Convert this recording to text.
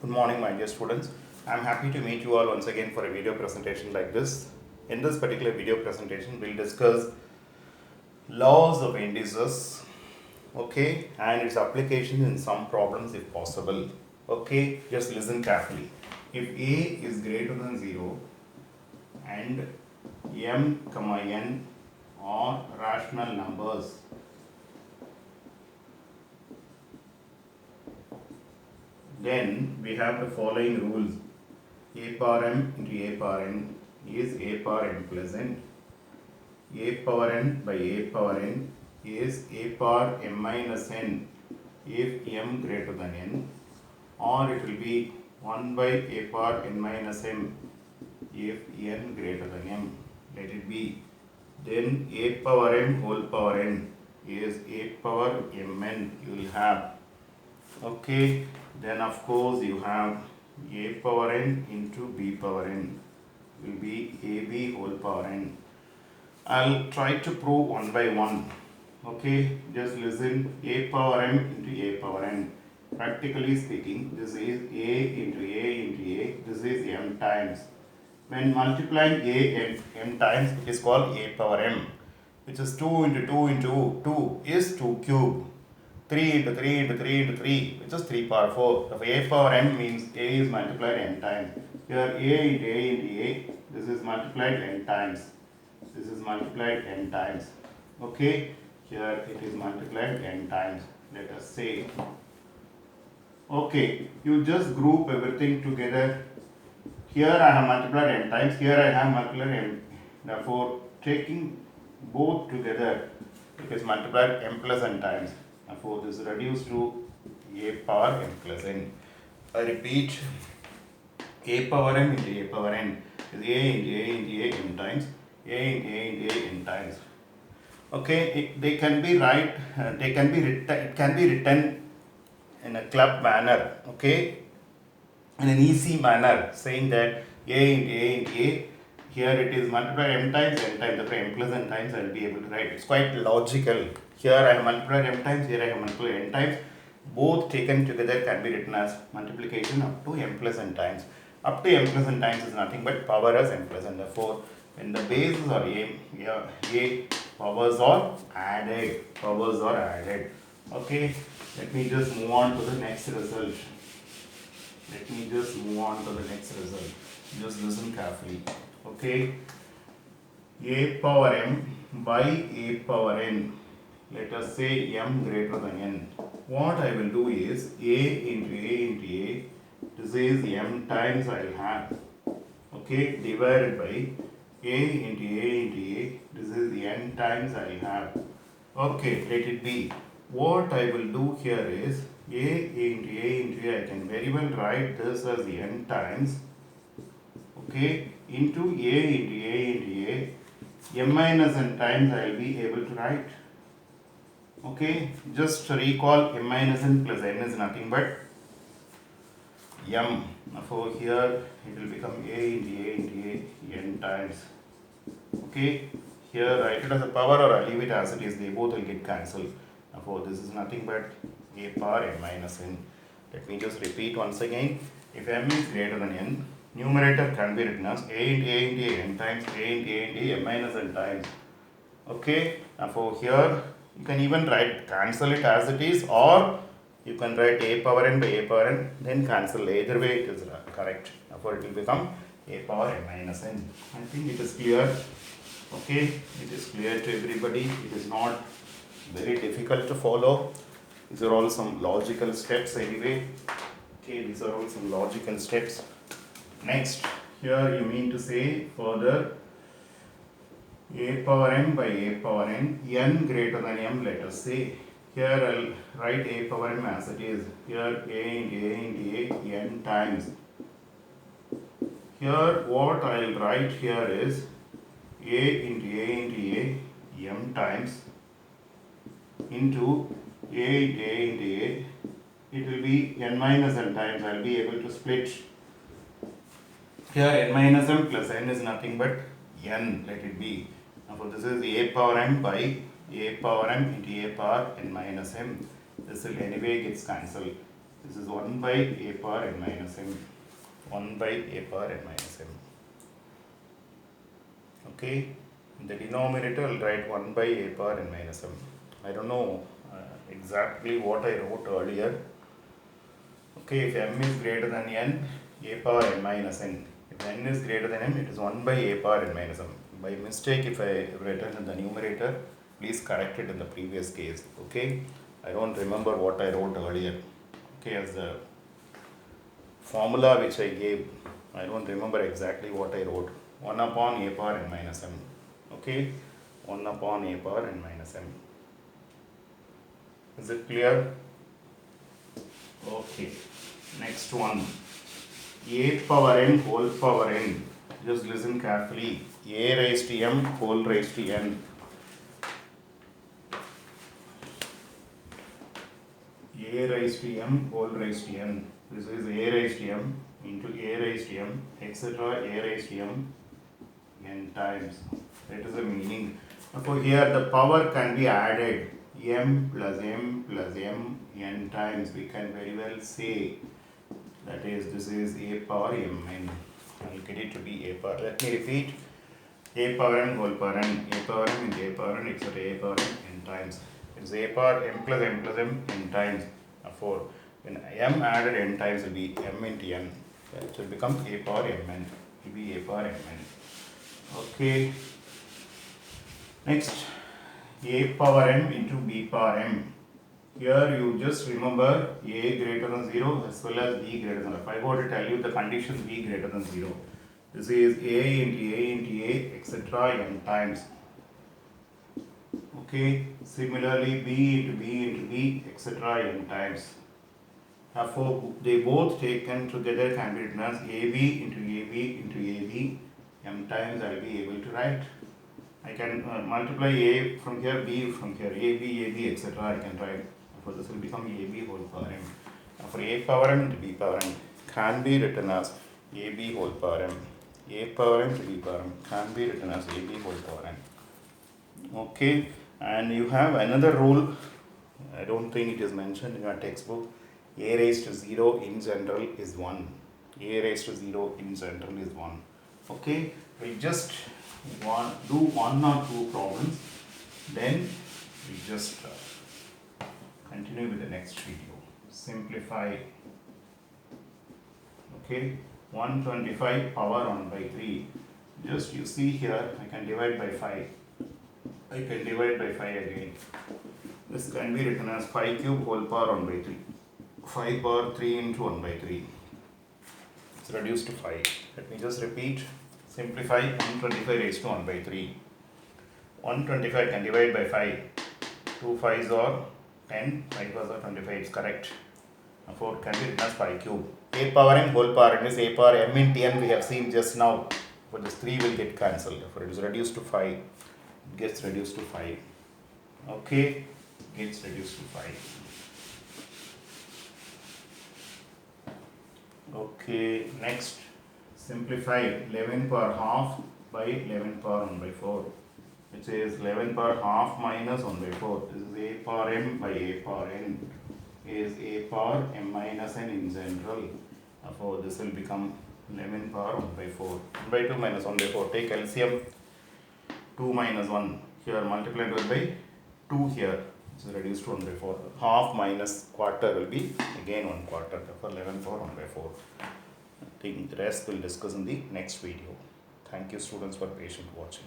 Good morning, my dear students. I am happy to meet you all once again for a video presentation like this. In this particular video presentation, we'll discuss laws of indices, okay, and its application in some problems if possible. Okay, just listen carefully. If a is greater than 0 and m, n are rational numbers, then we have the following rules. A power m into a power n is a power n plus n. A power n by a power n is a power m minus n if m greater than n, or it will be 1 by a power n minus m if n greater than m. Let it be. Then a power m whole power n is a power mn you will have. Okay, then of course you have a power n into b power n will be ab whole power n. I'll try to prove one by one. Okay, just listen. A power m into a power n. Practically speaking, this is a into a into a. This is m times. When multiplying a m times, it is called a power m, which is 2 into 2 into 2 is 2 cube. 3 into 3 into 3 into 3, which is 3 power 4. If a power m means a is multiplied n times. Here a into a into a, this is multiplied n times. This is multiplied n times. Okay, here it is multiplied n times. Let us say. Okay, you just group everything together. Here I have multiplied n times, here I have multiplied m. Therefore, taking both together, it is multiplied m plus n times. Therefore, this is reduced to a power m plus n. I repeat, a power m into a power n is a into a into a m times, a into a into a n times. Okay, they can be it can be written in a club manner. Okay, in an easy manner, saying that a into a into a, here it is multiplied m times, therefore m plus n times I will be able to write. It's quite logical. Here I have multiplied m times, here I have multiplied n times. Both taken together can be written as multiplication up to m plus n times. Up to m plus n times is nothing but power as m plus n. Therefore, when the bases are a powers are added. Powers are added. Okay, let me just move on to the next result. Let me just move on to the next result. Just listen carefully. Okay, a power m by a power n. Let us say m greater than n. What I will do is a into a into a. This is m times I will have. Okay, divided by a into a into a. This is n times I will have. Okay, let it be. What I will do here is a into a into a. I can very well write this as n times. Okay, into a into a into a. M minus n times I will be able to write. Okay, just to recall, m minus n plus n is nothing but m. Therefore, here it will become a into a into a n times. Okay, here write it as a power or I leave it as it is, they both will get cancelled. Therefore, this is nothing but a power n minus n. Let me just repeat once again. If m is greater than n, numerator can be written as a into a into a n times a into a into a m minus n times. Okay, therefore here you can even write cancel it as it is, or you can write a power n by a power n, then cancel. Either way it is correct. Therefore it will become a power n minus n. I think it is clear. Okay, it is clear to everybody. It is not very difficult to follow. These are all some logical steps anyway. Okay, these are all some logical steps. Next, here you mean to say further a power m by a power n, n greater than m, let us say. Here I'll write a power m as it is. Here a into a into a n times. Here what I'll write here is a into a into a m times into a into a into a. It will be n minus n times. I'll be able to split. Here n minus m plus n is nothing but n, let it be. Now this is a power m by a power m into a power n minus m. This will anyway gets cancelled. This is 1 by a power n minus m. 1 by a power n minus m. Okay, in the denominator I'll write 1 by a power n minus m. I don't know exactly what I wrote earlier. Okay, if m is greater than n, a power n minus n. If n is greater than m, it is 1 by a power n minus m. By mistake, if I written in the numerator, please correct it in the previous case. Okay, I don't remember what I wrote earlier. Okay, as the formula which I gave, I don't remember exactly what I wrote. 1 upon a power n minus m. Okay, 1 upon a power n minus m. Is it clear? Okay, next one. A power n whole power n. Just listen carefully. A raised to m whole raised to n. A raised to m whole raised to n. This is a raised to m into a raised to m, etc. a raised to m n times. That is the meaning. Therefore, here the power can be added. M plus m plus m n times. We can very well say that is, this is a power m n. I will get it to be a power. Let me repeat. A power n whole power n. A power m into a power n, etc. a power n n times. It is a power m plus m n times. Therefore, when m added n times will be m into n. It will become a power m n. It will be a power m n. Okay. Next, a power m into b power m. Here you just remember a greater than 0 as well as b greater than 0. If I go to tell you the conditions b greater than 0, this is a into a etc. n times. Okay, similarly b into b etc. n times. Therefore, they both taken together can be written as ab into ab m times. I will be able to write. I can multiply a from here, b from here, ab etc. I can write. Therefore, this will become ab whole power m. For a power m into b power m can be written as ab whole power m. A power m to b power m can be written as ab whole power m. Okay, and you have another rule. I don't think it is mentioned in your textbook. A raised to 0 in general is 1. A raised to 0 in general is 1. Okay, we just do 1 or 2 problems, then we just continue with the next video. Simplify. Okay, 125 power 1 by 3. Just you see here, I can divide by 5. I can divide by 5 again. This can be written as 5 cube whole power 1 by 3. 5 power 3 into 1 by 3. It's reduced to 5. Let me just repeat. Simplify. 125 raised to 1 by 3. 125 can divide by 5. 2 5s are 10. 5 5s are 25. It's correct. 4 can be written as 5 cube. A power n whole power n is a power m into n we have seen just now. For this 3 will get cancelled. Therefore, it is reduced to 5. It gets reduced to 5. Okay. Gets reduced to 5. Okay, next, simplify 11 power half by 11 power 1 by 4, which is 11 power half minus 1 by 4. This is a power m by a power n, is a power m minus n in general. Therefore, this will become 11 power 1 by 4. 1 by 2 minus 1 by 4. Take LCM. 2 minus 1. Here multiply it by 2 here. It's reduced to 1 by 4. Half minus quarter will be again 1 quarter. Therefore, 11 power 1 by 4. I think the rest we'll discuss in the next video. Thank you, students, for patient watching.